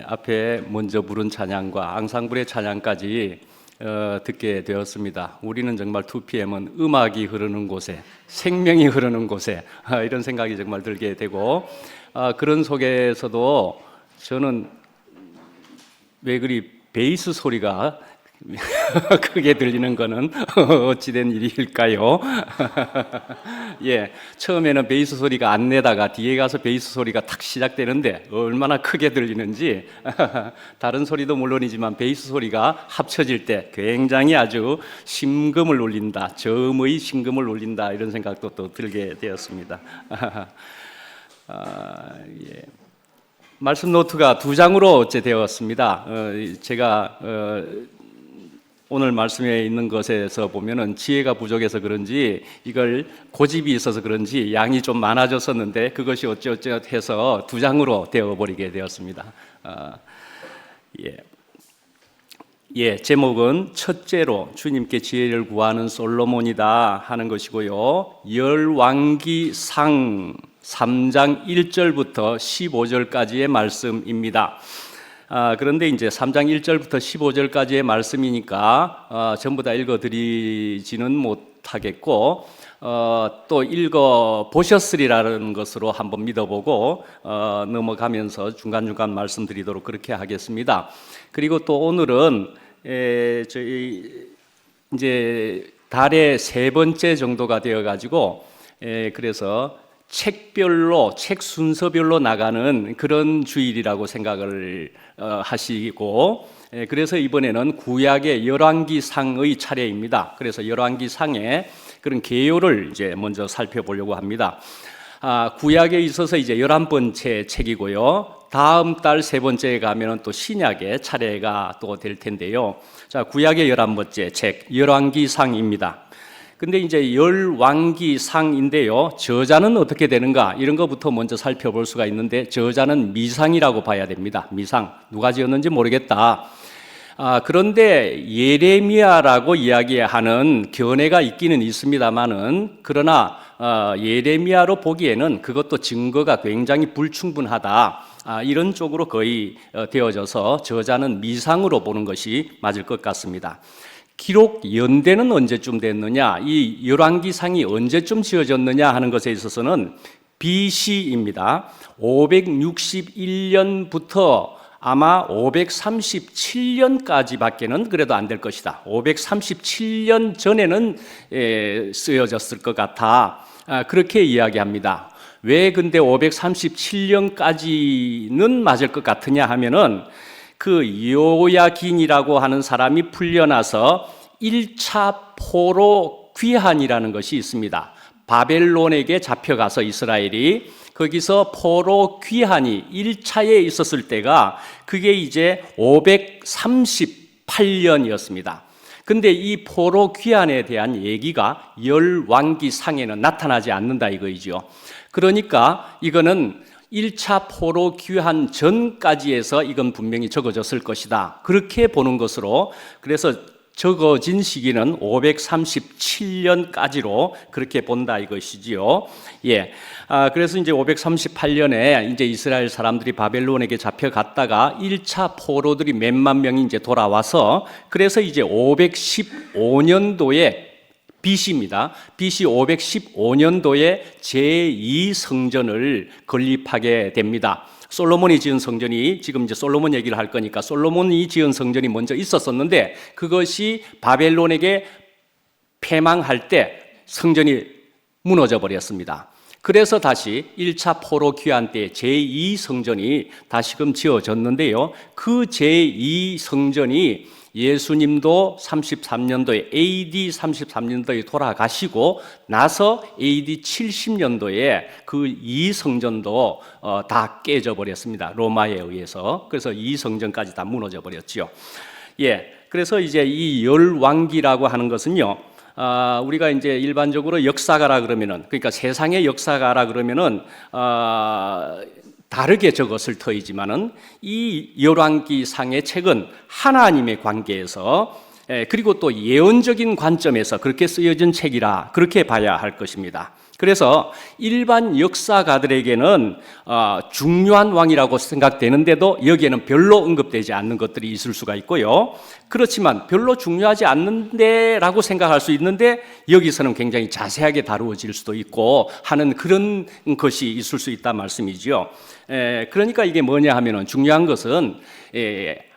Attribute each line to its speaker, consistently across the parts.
Speaker 1: 앞에 먼저 부른 찬양과 앙상블의 찬양까지 듣게 되었습니다. 우리는 정말 2PM은 음악이 흐르는 곳에, 생명이 흐르는 곳에 이런 생각이 정말 들게 되고, 그런 속에서도 저는 왜 그리 베이스 소리가 크게 들리는 것은 어찌된 일일까요? 예, 처음에는 베이스 소리가 안 내다가 뒤에 가서 베이스 소리가 탁 시작되는데 얼마나 크게 들리는지 다른 소리도 물론이지만 베이스 소리가 합쳐질 때 굉장히 아주 심금을 울린다, 저음의 심금을 울린다 이런 생각도 또 들게 되었습니다. 예. 말씀 노트가 2장으로 어째 되었습니다. 제가 오늘 말씀에 있는 것에서 보면은 지혜가 부족해서 그런지 이걸 고집이 있어서 그런지 양이 좀 많아졌었는데 그것이 어쩌어쩌 해서 2장으로 되어버리게 되었습니다. 제목은 첫째로 주님께 지혜를 구하는 솔로몬이다 하는 것이고요. 열왕기상 3장 1절부터 15절까지의 말씀입니다. 그런데 이제 3장 1절부터 15절까지의 말씀이니까 전부 다 읽어드리지는 못하겠고 또 읽어보셨으리라는 것으로 한번 믿어보고 넘어가면서 중간중간 말씀드리도록 그렇게 하겠습니다. 그리고 또 오늘은 저희 이제 달의 3번째 정도가 되어가지고 그래서 책별로, 책 순서별로 나가는 그런 주일이라고 생각을 하시고, 그래서 이번에는 구약의 열왕기상의 차례입니다. 그래서 열왕기상의 그런 개요를 이제 먼저 살펴보려고 합니다. 구약에 있어서 이제 11번째 책이고요. 다음 달 3번째에 가면은 또 신약의 차례가 또 될 텐데요. 자, 구약의 11번째 책, 열왕기상입니다. 근데 이제 열왕기상인데요. 저자는 어떻게 되는가? 이런 것부터 먼저 살펴볼 수가 있는데 저자는 미상이라고 봐야 됩니다. 미상. 누가 지었는지 모르겠다. 그런데 예레미야라고 이야기하는 견해가 있기는 있습니다만은 그러나 예레미야로 보기에는 그것도 증거가 굉장히 불충분하다. 이런 쪽으로 거의 되어져서 저자는 미상으로 보는 것이 맞을 것 같습니다. 기록 연대는 언제쯤 됐느냐, 이 열왕기상이 언제쯤 지어졌느냐 하는 것에 있어서는 BC입니다. 561년부터 아마 537년까지밖에는 그래도 안 될 것이다. 537년 전에는 쓰여졌을 것 같아. 그렇게 이야기합니다. 왜 근데 537년까지는 맞을 것 같으냐 하면은 그 요야긴이라고 하는 사람이 풀려나서 1차 포로 귀환이라는 것이 있습니다. 바벨론에게 잡혀가서 이스라엘이 거기서 포로 귀환이 1차에 있었을 때가 그게 이제 538년이었습니다. 근데 이 포로 귀환에 대한 얘기가 열왕기상에는 나타나지 않는다 이거이죠. 그러니까 이거는 1차 포로 귀환 전까지 해서 이건 분명히 적어졌을 것이다. 그렇게 보는 것으로 그래서 적어진 시기는 537년까지로 그렇게 본다 이것이지요. 그래서 이제 538년에 이제 이스라엘 사람들이 바벨론에게 잡혀갔다가 1차 포로들이 몇만 명이 이제 돌아와서 그래서 이제 515년도에 BC입니다. BC 515년도에 제2성전을 건립하게 됩니다. 솔로몬이 지은 성전이 지금 이제 솔로몬 얘기를 할 거니까 솔로몬이 지은 성전이 먼저 있었었는데 그것이 바벨론에게 패망할 때 성전이 무너져 버렸습니다. 그래서 다시 1차 포로 귀환 때 제2성전이 다시금 지어졌는데요. 그 제2성전이 예수님도 33년도에 AD 33년도에 돌아가시고 나서 AD 70년도에 그 이 성전도 다 깨져 버렸습니다. 로마에 의해서. 그래서 이 성전까지 다 무너져 버렸죠. 그래서 이제 이 열왕기라고 하는 것은요. 우리가 이제 일반적으로 역사가라 그러면은 그러니까 세상의 역사가라 그러면은 다르게 적었을 터이지만은 이 열왕기상의 책은 하나님의 관계에서 그리고 또 예언적인 관점에서 그렇게 쓰여진 책이라 그렇게 봐야 할 것입니다. 그래서 일반 역사가들에게는 중요한 왕이라고 생각되는데도 여기에는 별로 언급되지 않는 것들이 있을 수가 있고요. 그렇지만 별로 중요하지 않는데라고 생각할 수 있는데 여기서는 굉장히 자세하게 다루어질 수도 있고 하는 그런 것이 있을 수 있다는 말씀이죠. 그러니까 이게 뭐냐 하면은 중요한 것은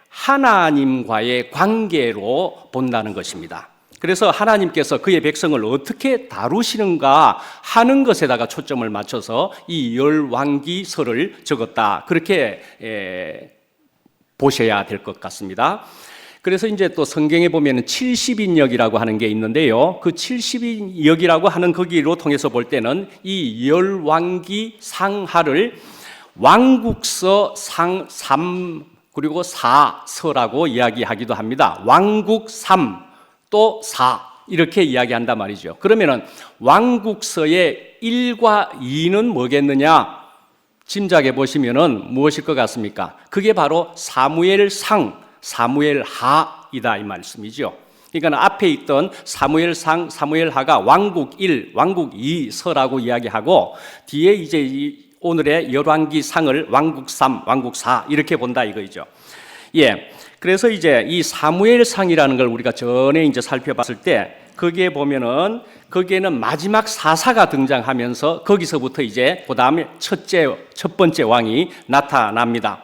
Speaker 1: 하나님과의 관계로 본다는 것입니다. 그래서 하나님께서 그의 백성을 어떻게 다루시는가 하는 것에다가 초점을 맞춰서 이 열왕기서를 적었다. 그렇게 보셔야 될 것 같습니다. 그래서 이제 또 성경에 보면 70인역이라고 하는 게 있는데요. 그 70인역이라고 하는 거기로 통해서 볼 때는 이 열왕기 상하를 왕국서 상 3 그리고 4서라고 이야기하기도 합니다. 왕국 3 또 4 이렇게 이야기한단 말이죠. 그러면은 왕국서의 1과 2는 뭐겠느냐? 짐작해 보시면은 무엇일 것 같습니까? 그게 바로 사무엘상, 사무엘하이다 이 말씀이죠. 그러니까 앞에 있던 사무엘상, 사무엘하가 왕국 1, 왕국 2서라고 이야기하고 뒤에 이제 오늘의 열왕기상을 왕국 3, 왕국 4 이렇게 본다 이거죠. 예. 그래서 이제 이 사무엘상이라는 걸 우리가 전에 이제 살펴봤을 때 거기에 보면은 거기에는 마지막 사사가 등장하면서 거기서부터 이제 그다음에 첫 번째 왕이 나타납니다.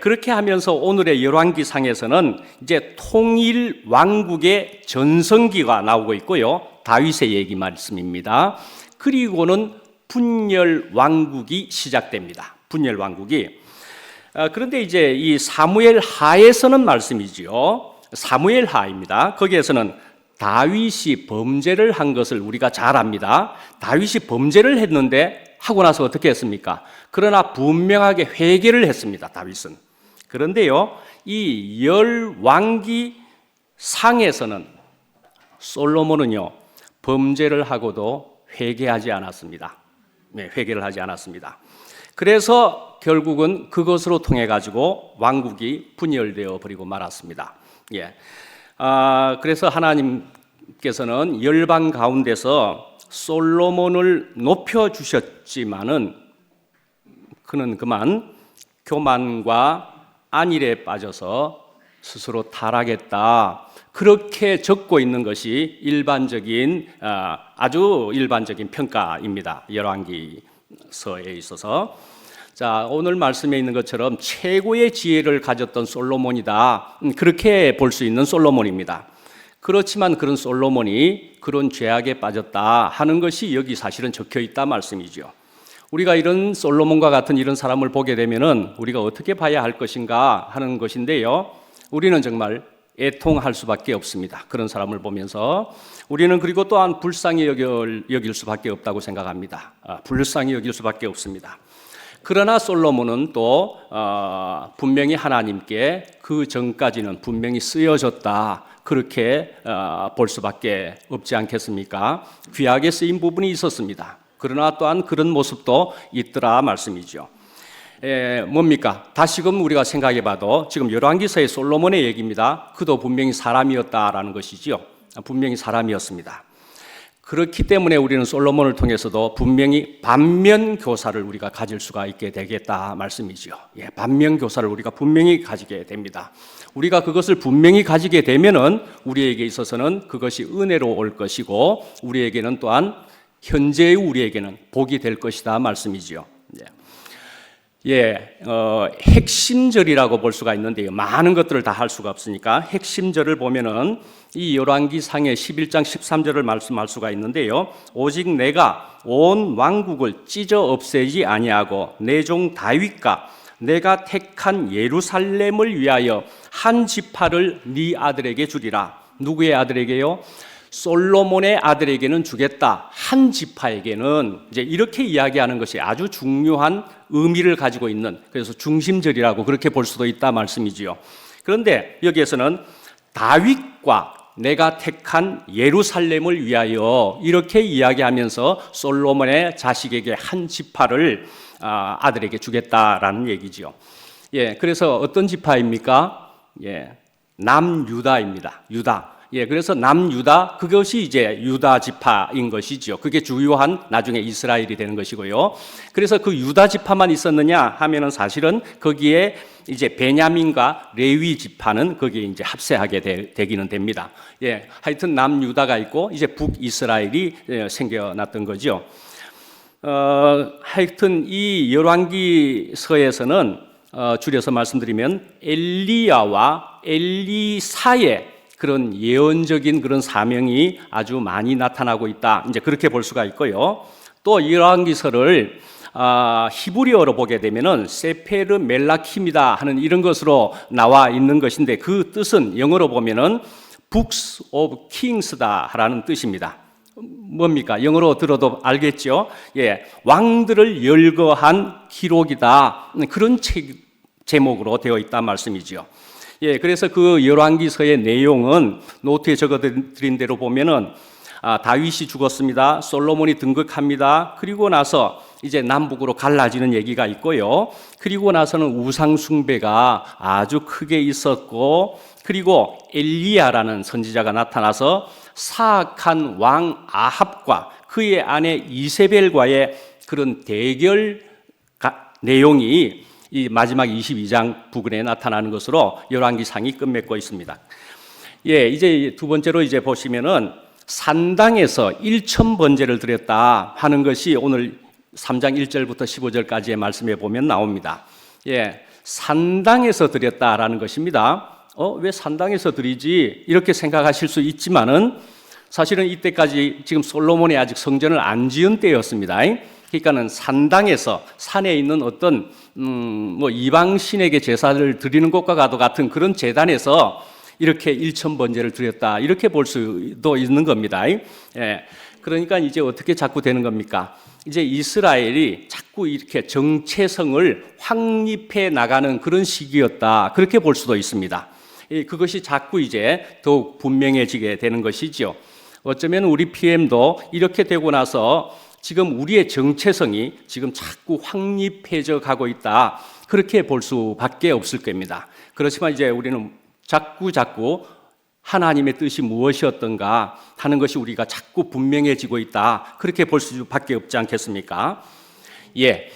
Speaker 1: 그렇게 하면서 오늘의 열왕기상에서는 이제 통일 왕국의 전성기가 나오고 있고요. 다윗의 얘기 말씀입니다. 그리고는 분열 왕국이 시작됩니다. 분열 왕국이. 그런데 이제 이 사무엘 하에서는 말씀이지요. 사무엘 하입니다. 거기에서는 다윗이 범죄를 한 것을 우리가 잘 압니다. 다윗이 범죄를 했는데 하고 나서 어떻게 했습니까? 그러나 분명하게 회개를 했습니다. 다윗은. 그런데요, 이 열왕기 상에서는 솔로몬은요 범죄를 하고도 회개하지 않았습니다. 네, 회개를 하지 않았습니다. 그래서 결국은 그것으로 통해 가지고 왕국이 분열되어 버리고 말았습니다. 예. 그래서 하나님께서는 열방 가운데서 솔로몬을 높여 주셨지만은 그는 그만 교만과 안일에 빠져서 스스로 타락했다. 그렇게 적고 있는 것이 일반적인 아주 일반적인 평가입니다. 열왕기서에 있어서. 자, 오늘 말씀에 있는 것처럼 최고의 지혜를 가졌던 솔로몬이다. 그렇게 볼 수 있는 솔로몬입니다. 그렇지만 그런 솔로몬이 그런 죄악에 빠졌다 하는 것이 여기 사실은 적혀 있다 말씀이죠. 우리가 이런 솔로몬과 같은 이런 사람을 보게 되면은 우리가 어떻게 봐야 할 것인가 하는 것인데요. 우리는 정말 애통할 수밖에 없습니다. 그런 사람을 보면서 우리는 그리고 또한 불쌍히 여길 수밖에 없다고 생각합니다. 불쌍히 여길 수밖에 없습니다. 그러나 솔로몬은 또 분명히 하나님께 그 전까지는 분명히 쓰여졌다. 그렇게 볼 수밖에 없지 않겠습니까? 귀하게 쓰인 부분이 있었습니다. 그러나 또한 그런 모습도 있더라 말씀이죠. 뭡니까? 다시금 우리가 생각해 봐도 지금 열왕기서의 솔로몬의 얘기입니다. 그도 분명히 사람이었다라는 것이죠. 분명히 사람이었습니다. 그렇기 때문에 우리는 솔로몬을 통해서도 분명히 반면교사를 우리가 가질 수가 있게 되겠다 말씀이죠. 예, 반면교사를 우리가 분명히 가지게 됩니다. 우리가 그것을 분명히 가지게 되면은 우리에게 있어서는 그것이 은혜로 올 것이고 우리에게는 또한 현재의 우리에게는 복이 될 것이다 말씀이죠. 핵심절이라고 볼 수가 있는데요. 많은 것들을 다 할 수가 없으니까 핵심절을 보면은 이 열왕기상의 11장 13절을 말씀할 수가 있는데요. 오직 내가 온 왕국을 찢어 없애지 아니하고 내 종 다윗과 내가 택한 예루살렘을 위하여 한 지파를 네 아들에게 주리라. 누구의 아들에게요? 솔로몬의 아들에게는 주겠다. 한 지파에게는 이제 이렇게 이야기하는 것이 아주 중요한 의미를 가지고 있는 그래서 중심절이라고 그렇게 볼 수도 있다 말씀이지요. 그런데 여기에서는 다윗과 내가 택한 예루살렘을 위하여 이렇게 이야기하면서 솔로몬의 자식에게 한 지파를 아들에게 주겠다라는 얘기죠. 예, 그래서 어떤 지파입니까? 예, 남유다입니다. 유다. 예, 그래서 남유다, 그것이 이제 유다 지파인 것이죠. 그게 주요한 나중에 이스라엘이 되는 것이고요. 그래서 그 유다 지파만 있었느냐 하면은 사실은 거기에 이제 베냐민과 레위 지파는 거기에 이제 합세하게 되기는 됩니다. 예, 하여튼 남유다가 있고 이제 북이스라엘이 생겨났던 거죠. 하여튼 이 열왕기서에서는 줄여서 말씀드리면 엘리야와 엘리사의 그런 예언적인 그런 사명이 아주 많이 나타나고 있다. 이제 그렇게 볼 수가 있고요. 또 열왕기서를 히브리어로 보게 되면은 세페르 멜라킴이다 하는 이런 것으로 나와 있는 것인데 그 뜻은 영어로 보면은 Books of Kings다라는 뜻입니다. 뭡니까? 영어로 들어도 알겠죠? 예, 왕들을 열거한 기록이다. 그런 책 제목으로 되어 있다는 말씀이죠. 예, 그래서 그 열왕기서의 내용은 노트에 적어드린 대로 보면은 다윗이 죽었습니다. 솔로몬이 등극합니다. 그리고 나서 이제 남북으로 갈라지는 얘기가 있고요. 그리고 나서는 우상 숭배가 아주 크게 있었고, 그리고 엘리야라는 선지자가 나타나서 사악한 왕 아합과 그의 아내 이세벨과의 그런 대결 내용이 이 마지막 22장 부근에 나타나는 것으로 열왕기상이 끝맺고 있습니다. 예, 이제 두 번째로 이제 보시면은 산당에서 1,000번제를 드렸다 하는 것이 오늘 3장 1절부터 15절까지의 말씀에 보면 나옵니다. 예, 산당에서 드렸다라는 것입니다. 왜 산당에서 드리지? 이렇게 생각하실 수 있지만은 사실은 이때까지 지금 솔로몬이 아직 성전을 안 지은 때였습니다. 그러니까는 산당에서 산에 있는 어떤 이방 신에게 제사를 드리는 것과 같은 그런 제단에서 이렇게 1,000번제를 드렸다 이렇게 볼 수도 있는 겁니다. 예, 그러니까 이제 어떻게 자꾸 되는 겁니까? 이제 이스라엘이 자꾸 이렇게 정체성을 확립해 나가는 그런 시기였다 그렇게 볼 수도 있습니다. 그것이 자꾸 이제 더욱 분명해지게 되는 것이죠. 어쩌면 우리 PM도 이렇게 되고 나서 지금 우리의 정체성이 지금 자꾸 확립해져 가고 있다 그렇게 볼 수밖에 없을 겁니다. 그렇지만 이제 우리는 자꾸 하나님의 뜻이 무엇이었던가 하는 것이 우리가 자꾸 분명해지고 있다 그렇게 볼 수밖에 없지 않겠습니까? 예,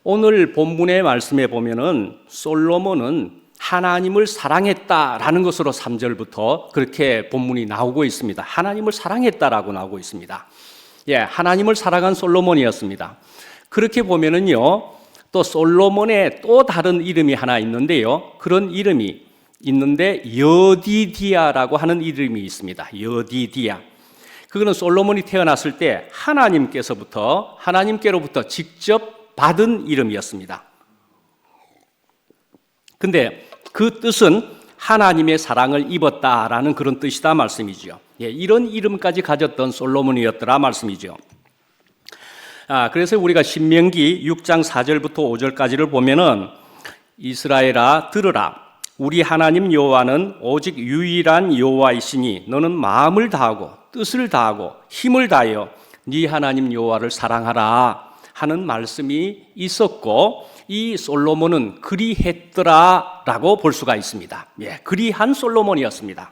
Speaker 1: 오늘 본문의 말씀에 보면은 솔로몬은 하나님을 사랑했다라는 것으로 3절부터 그렇게 본문이 나오고 있습니다. 하나님을 사랑했다라고 나오고 있습니다. 예, 하나님을 사랑한 솔로몬이었습니다. 그렇게 보면은요, 또 솔로몬의 또 다른 이름이 하나 있는데요. 그런 이름이 있는데 여디디아라고 하는 이름이 있습니다. 여디디아. 그거는 솔로몬이 태어났을 때 하나님께로부터 직접 받은 이름이었습니다. 근데 그 뜻은 하나님의 사랑을 입었다라는 그런 뜻이다 말씀이죠. 예, 이런 이름까지 가졌던 솔로몬이었더라 말씀이죠. 그래서 우리가 신명기 6장 4절부터 5절까지를 보면은 이스라엘아 들으라. 우리 하나님 여호와는 오직 유일한 여호와이시니 너는 마음을 다하고 뜻을 다하고 힘을 다하여 네 하나님 여호와를 사랑하라 하는 말씀이 있었고 이 솔로몬은 그리했더라라고 볼 수가 있습니다. 예, 그리한 솔로몬이었습니다.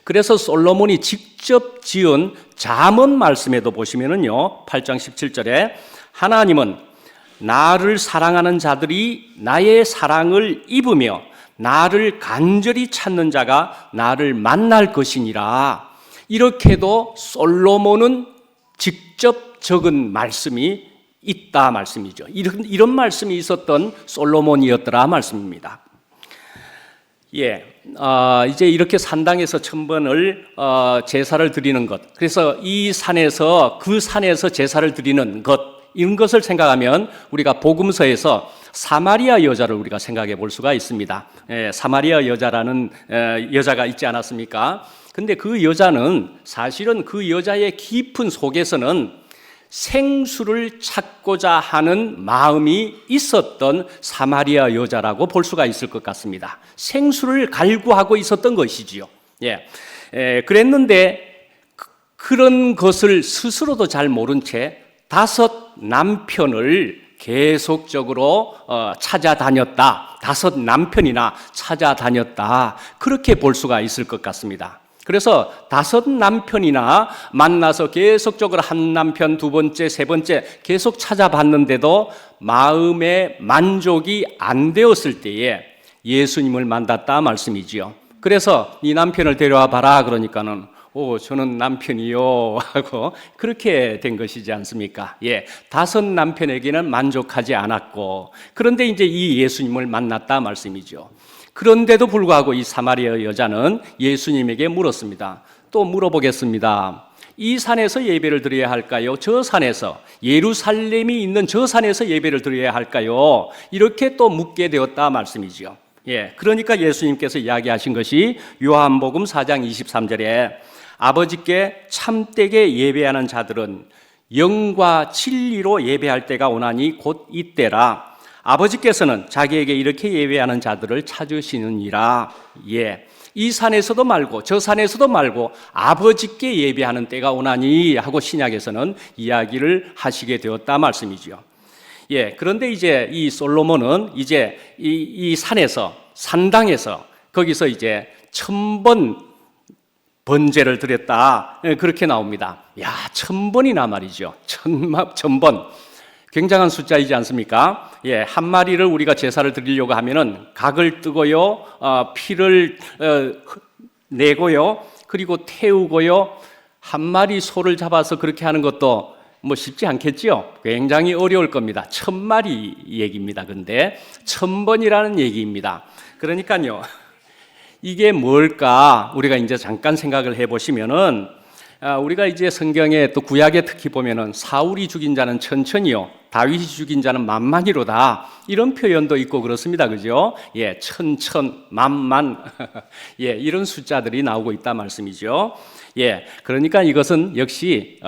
Speaker 1: 그래서 솔로몬이 직접 지은 잠언 말씀에도 보시면은요, 8장 17절에 하나님은 나를 사랑하는 자들이 나의 사랑을 입으며 나를 간절히 찾는 자가 나를 만날 것이니라. 이렇게도 솔로몬은 직접 적은 말씀이 있다 말씀이죠. 이런 말씀이 있었던 솔로몬이었더라 말씀입니다. 예, 이제 이렇게 산당에서 1,000번을 제사를 드리는 것. 그래서 이 산에서 그 산에서 제사를 드리는 것 이런 것을 생각하면 우리가 복음서에서 사마리아 여자를 우리가 생각해 볼 수가 있습니다. 예, 사마리아 여자라는 여자가 있지 않았습니까? 근데 그 여자는 사실은 그 여자의 깊은 속에서는 생수를 찾고자 하는 마음이 있었던 사마리아 여자라고 볼 수가 있을 것 같습니다. 생수를 갈구하고 있었던 것이지요. 예, 그랬는데 그런 것을 스스로도 잘 모른 채 5 남편을 계속적으로 찾아다녔다. 5 남편이나 찾아다녔다. 그렇게 볼 수가 있을 것 같습니다. 그래서 5남편이나 만나서 계속적으로 한 남편, 두 번째, 세 번째 계속 찾아봤는데도 마음의 만족이 안 되었을 때에 예수님을 만났다 말씀이지요. 그래서 네 남편을 데려와 봐라 그러니까는 저는 남편이요 하고 그렇게 된 것이지 않습니까? 5남편에게는 만족하지 않았고, 그런데 이제 이 예수님을 만났다 말씀이죠. 그런데도 불구하고 이 사마리아 여자는 예수님에게 물었습니다. 또 물어보겠습니다. 이 산에서 예배를 드려야 할까요? 저 산에서, 예루살렘이 있는 저 산에서 예배를 드려야 할까요? 이렇게 또 묻게 되었다 말씀이죠. 그러니까 예수님께서 이야기하신 것이 요한복음 4장 23절에 아버지께 참되게 예배하는 자들은 영과 진리로 예배할 때가 오나니 곧 이때라. 아버지께서는 자기에게 이렇게 예배하는 자들을 찾으시느니라. 이 산에서도 말고 저 산에서도 말고 아버지께 예배하는 때가 오나니 하고 신약에서는 이야기를 하시게 되었다 말씀이죠. 그런데 이제 이 솔로몬은 이제 이 산에서, 산당에서 거기서 이제 1000번 번제를 드렸다, 그렇게 나옵니다. 1000번이나 말이죠. 1000번. 굉장한 숫자이지 않습니까? 한 마리를 우리가 제사를 드리려고 하면은 각을 뜨고요, 피를 내고요, 그리고 태우고요, 한 마리 소를 잡아서 그렇게 하는 것도 쉽지 않겠죠? 굉장히 어려울 겁니다. 1000마리 얘기입니다. 근데 1000번이라는 얘기입니다. 그러니까요, 이게 뭘까? 우리가 이제 잠깐 생각을 해보시면은, 우리가 이제 성경에 또 구약에 특히 보면은 사울이 죽인 자는 천천히요, 다윗이 죽인 자는 만만히로다, 이런 표현도 있고 그렇습니다. 그죠? 천천, 만만, 이런 숫자들이 나오고 있다 말씀이죠. 그러니까 이것은 역시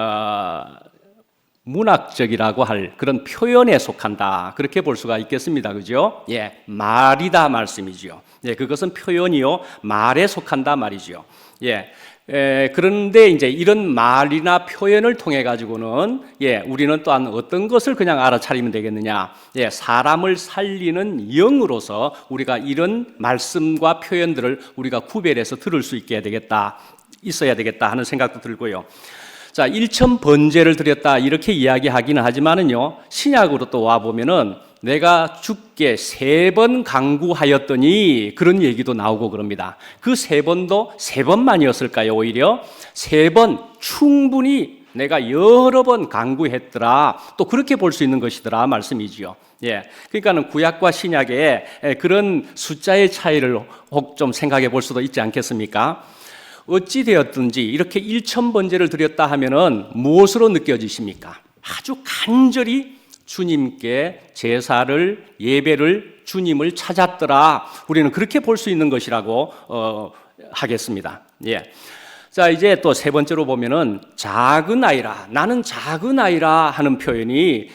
Speaker 1: 문학적이라고 할 그런 표현에 속한다, 그렇게 볼 수가 있겠습니다. 그죠? 말이다 말씀이죠. 그것은 표현이요, 말에 속한다 말이죠. 그런데 이제 이런 말이나 표현을 통해 가지고는 우리는 또한 어떤 것을 그냥 알아차리면 되겠느냐? 사람을 살리는 영으로서 우리가 이런 말씀과 표현들을 우리가 구별해서 들을 수 있게 되겠다, 있어야 되겠다 하는 생각도 들고요. 자, 1000 번제를 드렸다 이렇게 이야기하기는 하지만은요, 신약으로 또 와 보면은 내가 주께 3번 간구하였더니 그런 얘기도 나오고 그럽니다. 그 3번도 3번만이었을까요? 오히려 3번 충분히 내가 여러 번 간구했더라, 또 그렇게 볼 수 있는 것이더라 말씀이지요. 그러니까는 구약과 신약의 그런 숫자의 차이를 혹 좀 생각해 볼 수도 있지 않겠습니까? 어찌 되었든지 이렇게 1000 번제를 드렸다 하면은 무엇으로 느껴지십니까? 아주 간절히 주님께 제사를, 예배를, 주님을 찾았더라, 우리는 그렇게 볼 수 있는 것이라고 하겠습니다. 자, 이제 또 세 번째로 보면은 작은 아이라, 나는 작은 아이라 하는 표현이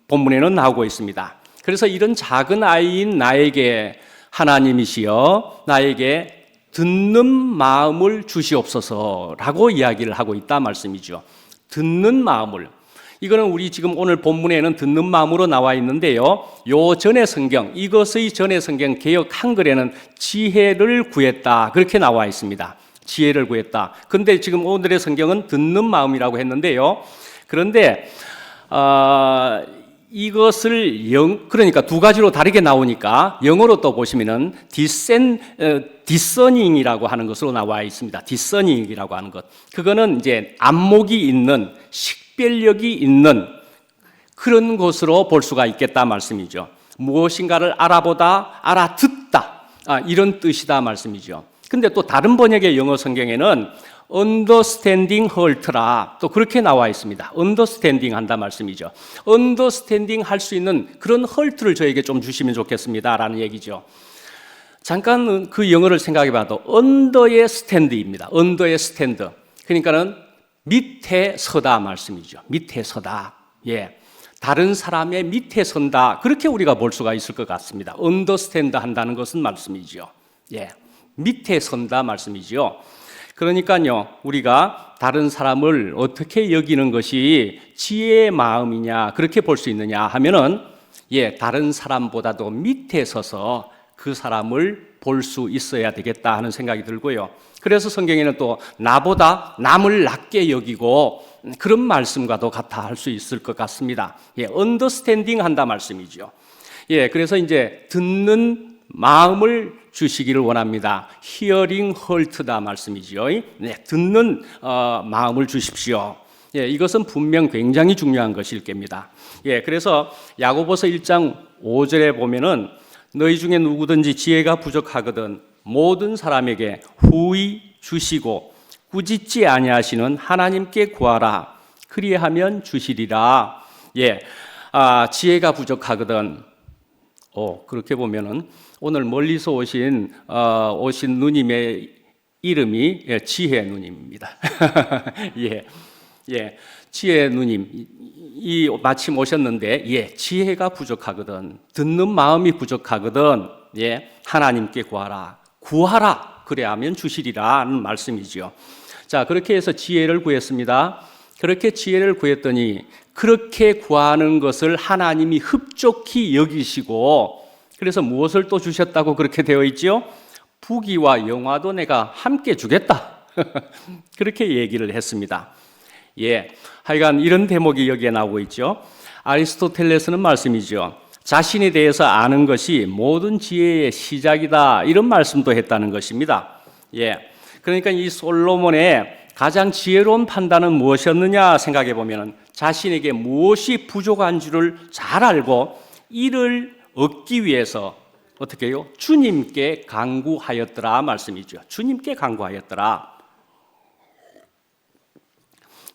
Speaker 1: 본문에는 나오고 있습니다. 그래서 이런 작은 아이인 나에게 하나님이시여 나에게 듣는 마음을 주시옵소서라고 이야기를 하고 있다 말씀이죠. 듣는 마음을. 이거는 우리 지금 오늘 본문에는 듣는 마음으로 나와 있는데요, 요 전의 성경, 이것의 전의 성경 개역 한글에는 지혜를 구했다, 그렇게 나와 있습니다. 지혜를 구했다. 근데 지금 오늘의 성경은 듣는 마음이라고 했는데요, 그런데 이것을 그러니까 두 가지로 다르게 나오니까 영어로 또 보시면은 discerning이라고 하는 것으로 나와 있습니다. discerning이라고 하는 것. 그거는 이제 안목이 있는, 식별력이 있는 그런 것으로 볼 수가 있겠다 말씀이죠. 무엇인가를 알아보다, 알아듣다, 이런 뜻이다 말씀이죠. 근데 또 다른 번역의 영어 성경에는 understanding heart라 또 그렇게 나와 있습니다. understanding 한다 말씀이죠. understanding 할 수 있는 그런 heart를 저에게 좀 주시면 좋겠습니다 라는 얘기죠. 잠깐 그 영어를 생각해 봐도 under의 stand입니다. under의 stand. 그러니까는 밑에 서다 말씀이죠. 밑에 서다. 다른 사람의 밑에 선다, 그렇게 우리가 볼 수가 있을 것 같습니다. understand 한다는 것은 말씀이죠. 밑에 선다 말씀이죠. 그러니까요, 우리가 다른 사람을 어떻게 여기는 것이 지혜의 마음이냐, 그렇게 볼 수 있느냐 하면은, 다른 사람보다도 밑에 서서 그 사람을 볼 수 있어야 되겠다 하는 생각이 들고요. 그래서 성경에는 또 나보다 남을 낮게 여기고 그런 말씀과도 같아 할 수 있을 것 같습니다. 예, 언더스탠딩 한다 말씀이죠. 예, 그래서 이제 듣는 마음을 주시기를 원합니다. 히어링 헐트다 말씀이죠. 네, 듣는 마음을 주십시오. 예, 이것은 분명 굉장히 중요한 것일 겁니다. 예, 그래서 야고보서 1장 5절에 보면은 너희 중에 누구든지 지혜가 부족하거든 모든 사람에게 후히 주시고 꾸짖지 아니하시는 하나님께 구하라. 그리하면 주시리라. 예, 지혜가 부족하거든. 그렇게 보면은 오늘 멀리서 오신 누님의 이름이 지혜 누님입니다. 예, 지혜 누님 이 마침 오셨는데, 예, 지혜가 부족하거든, 듣는 마음이 부족하거든, 예, 하나님께 구하라. 그래야면 주시리라는 말씀이죠. 자, 그렇게 해서 지혜를 구했습니다. 그렇게 지혜를 구했더니 그렇게 구하는 것을 하나님이 흡족히 여기시고, 그래서 무엇을 또 주셨다고 그렇게 되어 있죠? 부귀와 영화도 내가 함께 주겠다. 그렇게 얘기를 했습니다. 예, 하여간 이런 대목이 여기에 나오고 있죠. 아리스토텔레스는 말씀이죠. 자신에 대해서 아는 것이 모든 지혜의 시작이다, 이런 말씀도 했다는 것입니다. 예, 그러니까 이 솔로몬의 가장 지혜로운 판단은 무엇이었느냐 생각해 보면 자신에게 무엇이 부족한 줄을 잘 알고 이를 얻기 위해서 어떻게 해요? 주님께 간구하였더라 말씀이죠. 주님께 간구하였더라.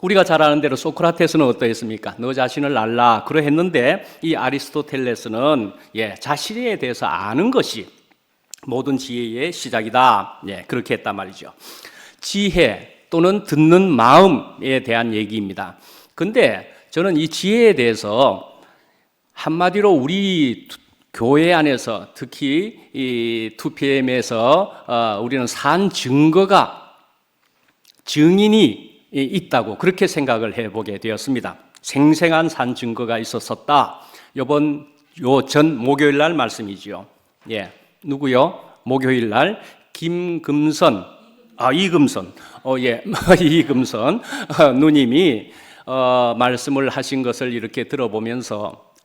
Speaker 1: 우리가 잘 아는 대로 소크라테스는 어떠했습니까? 너 자신을 알라 그러했는데, 이 아리스토텔레스는 자신에 대해서 아는 것이 모든 지혜의 시작이다. 그렇게 했단 말이죠. 지혜 또는 듣는 마음에 대한 얘기입니다. 근데 저는 이 지혜에 대해서 한마디로 우리 교회 안에서, 특히 이 2PM에서 우리는 산 증거가, 증인이 있다고 그렇게 생각을 해보게 되었습니다. 생생한 산 증거가 있었었다. 전 목요일 날 말씀이죠. 예, 누구요? 목요일 날 이금선 누님이 말씀을 하신 것을 이렇게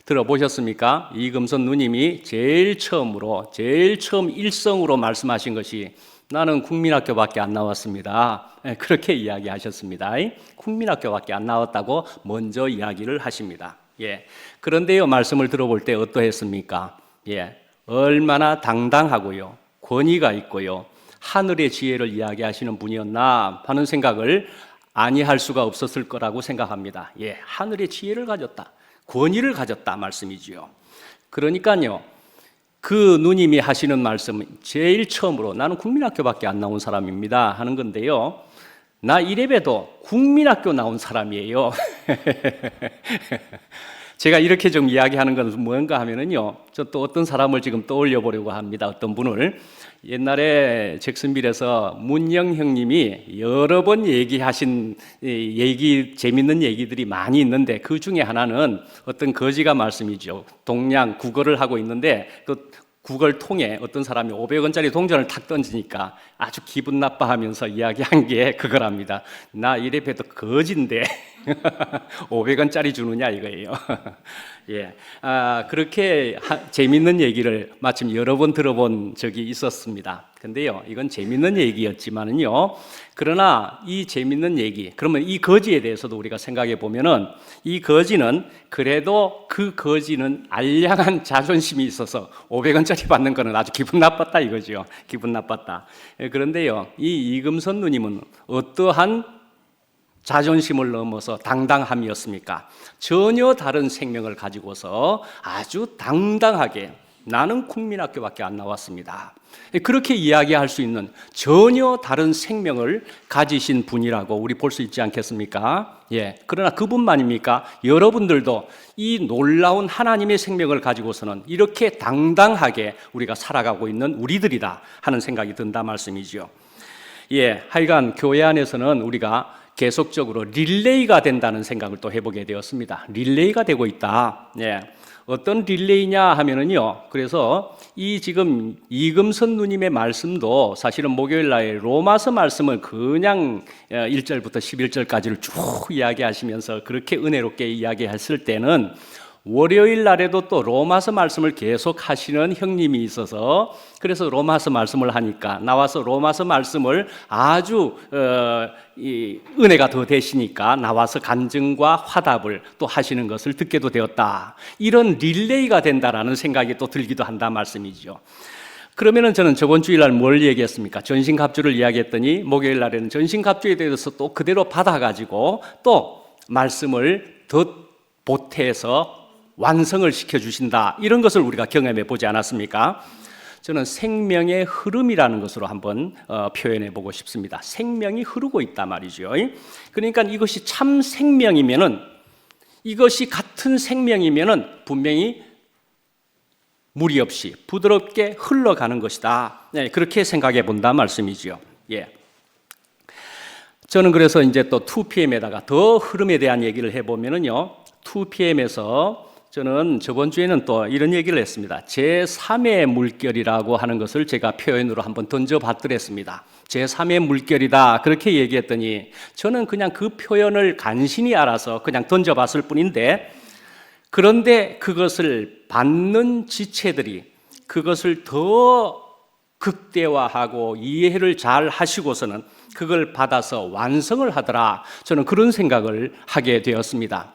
Speaker 1: 들어보셨습니까? 이금선 누님이 제일 처음 일성으로 말씀하신 것이 나는 국민학교밖에 안 나왔습니다. 그렇게 이야기하셨습니다. 국민학교밖에 안 나왔다고 먼저 이야기를 하십니다. 예. 그런데요, 말씀을 들어볼 때 어떠했습니까? 예. 얼마나 당당하고요, 권위가 있고요, 하늘의 지혜를 이야기하시는 분이었나 하는 생각을 아니할 수가 없었을 거라고 생각합니다. 예. 하늘의 지혜를 가졌다, 권위를 가졌다 말씀이지요. 그러니까요, 그 누님이 하시는 말씀은 제일 처음으로 나는 국민학교밖에 안 나온 사람입니다 하는 건데요, 나 이래봬도 국민학교 나온 사람이에요. 제가 이렇게 좀 이야기하는 건 뭔가 하면은요, 저 또 어떤 사람을 지금 떠올려 보려고 합니다. 어떤 분을. 옛날에 잭슨빌에서 문영 형님이 여러 번 얘기하신 재밌는 얘기들이 많이 있는데, 그 중에 하나는 어떤 거지가 말씀이죠. 동양 국어를 하고 있는데 그 국어를 통해 어떤 사람이 500원짜리 동전을 탁 던지니까 아주 기분 나빠하면서 이야기한 게 그거랍니다. 나 이래 봬도 거지인데 500원짜리 주느냐 이거예요. 예, 그렇게 재밌는 얘기를 마침 여러 번 들어본 적이 있었습니다. 근데요, 이건 재밌는 얘기였지만은요, 그러나 이 재밌는 얘기, 그러면 이 거지에 대해서도 우리가 생각해 보면은, 이 거지는 그래도 그 거지는 알량한 자존심이 있어서 500원짜리 받는 거는 아주 기분 나빴다 이거죠. 기분 나빴다. 그런데요, 이 이금선 누님은 어떠한 자존심을 넘어서 당당함이었습니까? 전혀 다른 생명을 가지고서 아주 당당하게 나는 국민학교밖에 안 나왔습니다, 그렇게 이야기할 수 있는 전혀 다른 생명을 가지신 분이라고 우리 볼 수 있지 않겠습니까? 예. 그러나 그분만입니까? 여러분들도 이 놀라운 하나님의 생명을 가지고서는 이렇게 당당하게 우리가 살아가고 있는 우리들이다 하는 생각이 든다 말씀이죠. 예. 하여간 교회 안에서는 우리가 계속적으로 릴레이가 된다는 생각을 또 해보게 되었습니다. 릴레이가 되고 있다. 예. 어떤 릴레이냐 하면은요. 그래서 이 지금 이금선 누님의 말씀도 사실은 목요일 날 로마서 말씀을 그냥 1절부터 11절까지를 쭉 이야기하시면서 그렇게 은혜롭게 이야기했을 때는 월요일 날에도 또 로마서 말씀을 계속 하시는 형님이 있어서 그래서 로마서 말씀을 하니까 나와서 로마서 말씀을 아주 은혜가 더 되시니까 나와서 간증과 화답을 또 하시는 것을 듣게도 되었다. 이런 릴레이가 된다라는 생각이 또 들기도 한다 말씀이죠. 그러면은 저는 저번 주일날 뭘 얘기했습니까? 전신갑주를 이야기했더니 목요일 날에는 전신갑주에 대해서 또 그대로 받아가지고 또 말씀을 더 보태서 완성을 시켜주신다. 이런 것을 우리가 경험해 보지 않았습니까? 저는 생명의 흐름이라는 것으로 한번 표현해 보고 싶습니다. 생명이 흐르고 있다 말이죠. 그러니까 이것이 참 생명이면은, 이것이 같은 생명이면은 분명히 무리 없이 부드럽게 흘러가는 것이다. 네, 그렇게 생각해 본다 말씀이죠. 예. 저는 그래서 이제 또 2PM에다가 더 흐름에 대한 얘기를 해보면은요, 2PM에서 저는 저번 주에는 또 이런 얘기를 했습니다. 제3의 물결이라고 하는 것을 제가 표현으로 한번 던져봤더랬습니다. 제3의 물결이다 그렇게 얘기했더니 저는 그냥 그 표현을 간신히 알아서 그냥 던져봤을 뿐인데, 그런데 그것을 받는 지체들이 그것을 더 극대화하고 이해를 잘 하시고서는 그걸 받아서 완성을 하더라. 저는 그런 생각을 하게 되었습니다.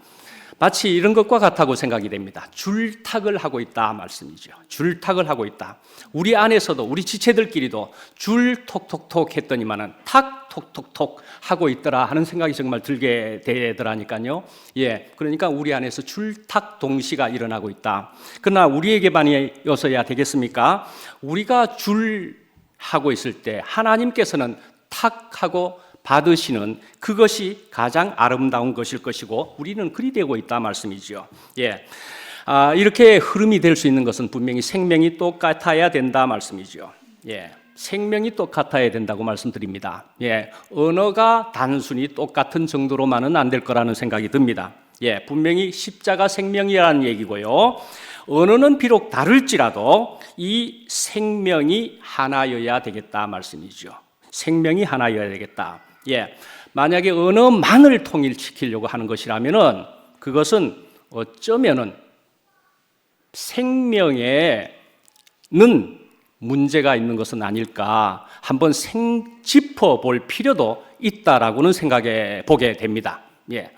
Speaker 1: 마치 이런 것과 같다고 생각이 됩니다. 줄탁을 하고 있다 말씀이죠. 줄탁을 하고 있다. 우리 안에서도 우리 지체들끼리도 줄 톡톡톡 했더니만은 탁 톡톡톡 하고 있더라 하는 생각이 정말 들게 되더라니까요. 예, 그러니까 우리 안에서 줄탁 동시가 일어나고 있다. 그러나 우리에게만이어서야 되겠습니까? 우리가 줄 하고 있을 때 하나님께서는 탁 하고 받으시는 그것이 가장 아름다운 것일 것이고 우리는 그리 되고 있다 말씀이죠. 예, 이렇게 흐름이 될 수 있는 것은 분명히 생명이 똑같아야 된다 말씀이죠. 예, 생명이 똑같아야 된다고 말씀드립니다. 예, 언어가 단순히 똑같은 정도로만은 안 될 거라는 생각이 듭니다. 예, 분명히 십자가 생명이라는 얘기고요. 언어는 비록 다를지라도 이 생명이 하나여야 되겠다 말씀이죠. 생명이 하나여야 되겠다. 예, 만약에 언어만을 통일시키려고 하는 것이라면은 그것은 어쩌면은 생명에는 문제가 있는 것은 아닐까 한번 짚어볼 필요도 있다라고는 생각해 보게 됩니다. 예,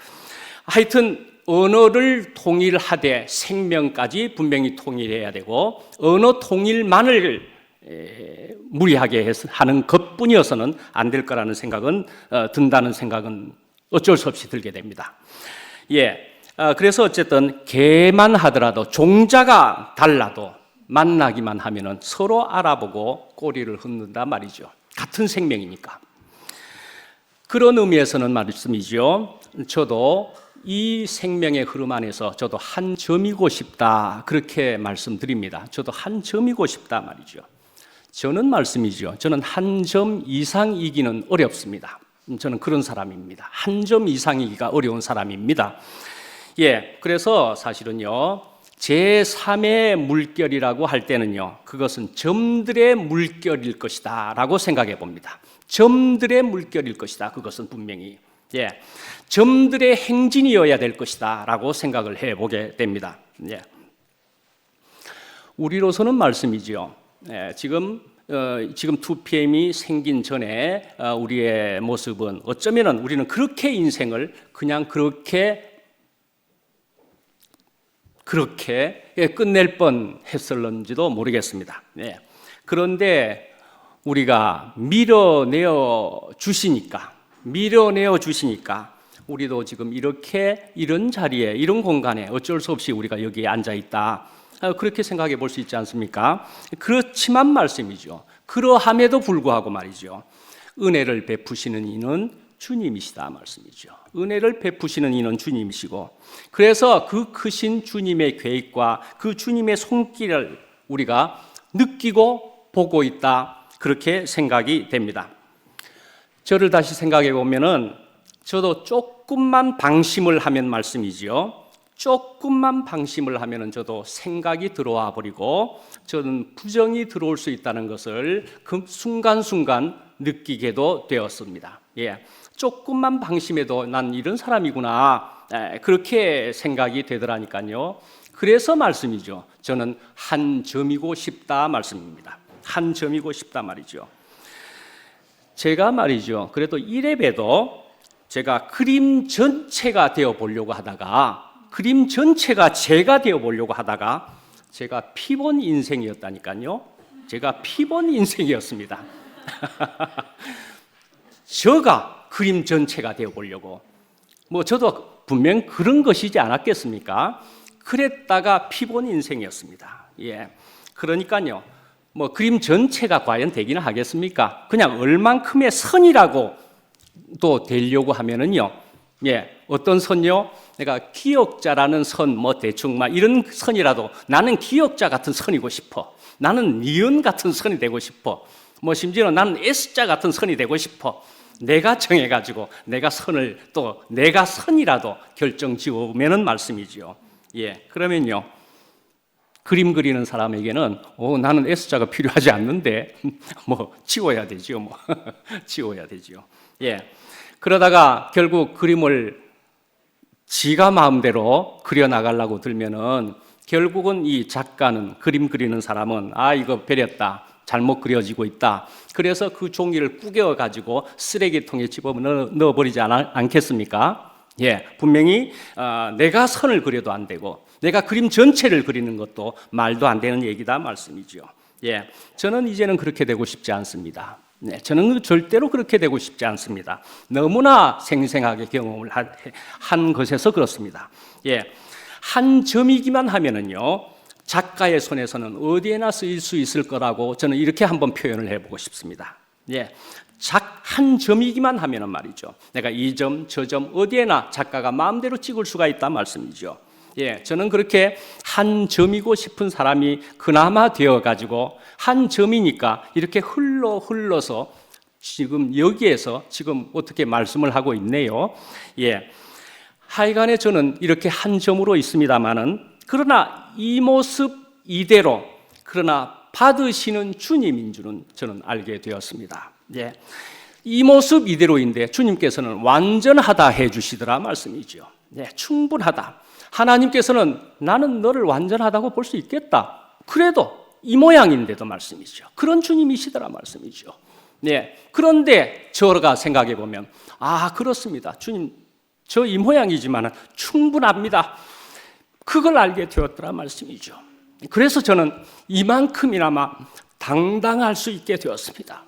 Speaker 1: 하여튼 언어를 통일하되 생명까지 분명히 통일해야 되고 언어 통일만을 무리하게 하는 것뿐이어서는 안 될 거라는 생각은 든다는 생각은 어쩔 수 없이 들게 됩니다. 예, 그래서 어쨌든 개만 하더라도 종자가 달라도 만나기만 하면은 서로 알아보고 꼬리를 흔든다 말이죠. 같은 생명이니까. 그런 의미에서는 말씀이죠. 저도 이 생명의 흐름 안에서 저도 한 점이고 싶다 그렇게 말씀드립니다. 저도 한 점이고 싶다 말이죠. 저는 말씀이죠. 저는 한 점 이상이기는 어렵습니다. 저는 그런 사람입니다. 한 점 이상이기가 어려운 사람입니다. 예, 그래서 사실은요, 제3의 물결이라고 할 때는요, 그것은 점들의 물결일 것이다 라고 생각해 봅니다. 점들의 물결일 것이다. 그것은 분명히. 예, 점들의 행진이어야 될 것이다 라고 생각을 해보게 됩니다. 예. 우리로서는 말씀이지요. 예, 지금 2PM이 생긴 전에 우리의 모습은 어쩌면은 우리는 그렇게 인생을 그냥 그렇게 끝낼 뻔 했을런지도 모르겠습니다. 예. 그런데 우리가 밀어내어 주시니까 우리도 지금 이런 자리에, 이런 공간에 어쩔 수 없이 우리가 여기에 앉아 있다. 그렇게 생각해 볼 수 있지 않습니까? 그렇지만 말씀이죠. 그러함에도 불구하고 말이죠. 은혜를 베푸시는 이는 주님이시다 말씀이죠. 은혜를 베푸시는 이는 주님이시고, 그래서 그 크신 주님의 계획과 그 주님의 손길을 우리가 느끼고 보고 있다. 그렇게 생각이 됩니다. 저를 다시 생각해 보면은 저도 조금만 방심을 하면 말씀이지요. 조금만 방심을 하면은 저도 생각이 들어와 버리고 저는 부정이 들어올 수 있다는 것을 그 순간순간 느끼게도 되었습니다. 예, 조금만 방심해도 난 이런 사람이구나, 그렇게 생각이 되더라니까요. 그래서 말씀이죠. 저는 한 점이고 싶다 말씀입니다. 한 점이고 싶다 말이죠. 제가 말이죠. 그래도 이래봬도 제가 그림 전체가 되어 보려고 하다가, 그림 전체가 제가 되어 보려고 하다가 제가 피본 인생이었다니까요. 제가 피본 인생이었습니다. 저가 그림 전체가 되어 보려고, 저도 분명 그런 것이지 않았겠습니까? 그랬다가 피본 인생이었습니다. 예, 그러니까요. 그림 전체가 과연 되기는 하겠습니까? 그냥 얼만큼의 선이라고 또 되려고 하면은요. 예, 어떤 선요? 내가 기역자라는 선, 대충 이런 선이라도 나는 기역자 같은 선이고 싶어. 나는 니은 같은 선이 되고 싶어. 심지어는 나는 S자 같은 선이 되고 싶어. 내가 정해가지고 내가 선을 또 내가 선이라도 결정 지으면은 말씀이죠. 예, 그러면요. 그림 그리는 사람에게는 나는 S자가 필요하지 않는데 지워야 되죠. 지워야 되죠. 예. 그러다가 결국 그림을 지가 마음대로 그려 나가려고 들면은 결국은 이 작가는, 그림 그리는 사람은 이거 베렸다, 잘못 그려지고 있다. 그래서 그 종이를 구겨 가지고 쓰레기통에 집어 넣어버리지 않겠습니까? 예, 분명히 내가 선을 그려도 안 되고 내가 그림 전체를 그리는 것도 말도 안 되는 얘기다 말씀이죠. 예, 저는 이제는 그렇게 되고 싶지 않습니다. 네, 저는 절대로 그렇게 되고 싶지 않습니다. 너무나 생생하게 경험을 한 것에서 그렇습니다. 예, 한 점이기만 하면은요, 작가의 손에서는 어디에나 쓰일 수 있을 거라고 저는 이렇게 한번 표현을 해보고 싶습니다. 예, 한 점이기만 하면은 말이죠. 내가 이 점, 저 점 어디에나 작가가 마음대로 찍을 수가 있다 말씀이죠. 예, 저는 그렇게 한 점이고 싶은 사람이 그나마 되어가지고 한 점이니까 이렇게 흘러서 지금 여기에서 지금 어떻게 말씀을 하고 있네요. 예, 하여간에 저는 이렇게 한 점으로 있습니다만은 그러나 이 모습 이대로 그러나 받으시는 주님인 줄은 저는 알게 되었습니다. 예, 이 모습 이대로인데 주님께서는 완전하다 해주시더라 말씀이죠. 예, 충분하다. 하나님께서는 나는 너를 완전하다고 볼 수 있겠다. 그래도 이 모양인데도 말씀이죠. 그런 주님이시더라 말씀이죠. 네. 그런데 저가 생각해 보면 그렇습니다. 주님, 저 이 모양이지만 충분합니다. 그걸 알게 되었더라 말씀이죠. 그래서 저는 이만큼이나마 당당할 수 있게 되었습니다.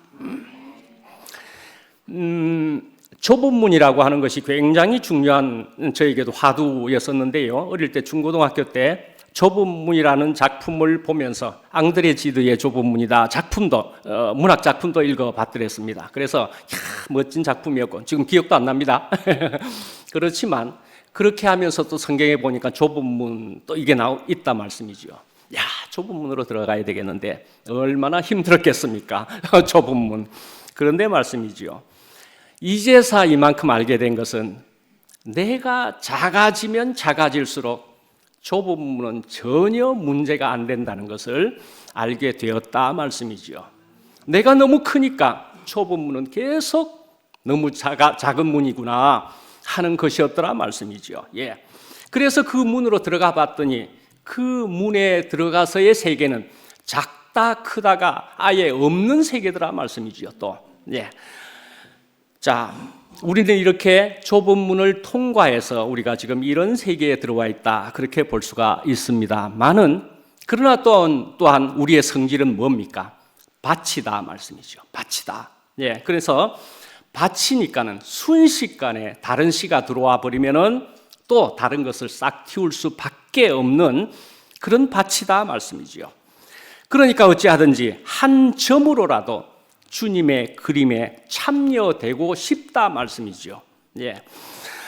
Speaker 1: 좁은 문이라고 하는 것이 굉장히 중요한 저에게도 화두였었는데요. 어릴 때 중고등학교 때 좁은 문이라는 작품을 보면서 앙드레 지드의 좁은 문이다 작품도 문학 작품도 읽어봤더랬습니다. 그래서 멋진 작품이었고 지금 기억도 안 납니다. 그렇지만 그렇게 하면서 또 성경에 보니까 좁은 문 또 이게 있다 말씀이죠. 좁은 문으로 들어가야 되겠는데 얼마나 힘들었겠습니까? 좁은 문. 그런데 말씀이죠. 이제서 이만큼 알게 된 것은 내가 작아지면 작아질수록 좁은 문은 전혀 문제가 안 된다는 것을 알게 되었다 말씀이죠. 내가 너무 크니까 좁은 문은 계속 너무 작은 문이구나 하는 것이었더라 말씀이죠. 예. 그래서 그 문으로 들어가 봤더니 그 문에 들어가서의 세계는 작다 크다가 아예 없는 세계더라 말씀이죠. 또 예. 자, 우리는 이렇게 좁은 문을 통과해서 우리가 지금 이런 세계에 들어와 있다 그렇게 볼 수가 있습니다만은 그러나 또한 우리의 성질은 뭡니까? 밭이다 말씀이죠. 밭이다. 예, 그래서 밭이니까는 순식간에 다른 씨가 들어와 버리면은 또 다른 것을 싹 틔울 수밖에 없는 그런 밭이다 말씀이죠. 그러니까 어찌하든지 한 점으로라도 주님의 그림에 참여되고 싶다 말씀이죠. 예.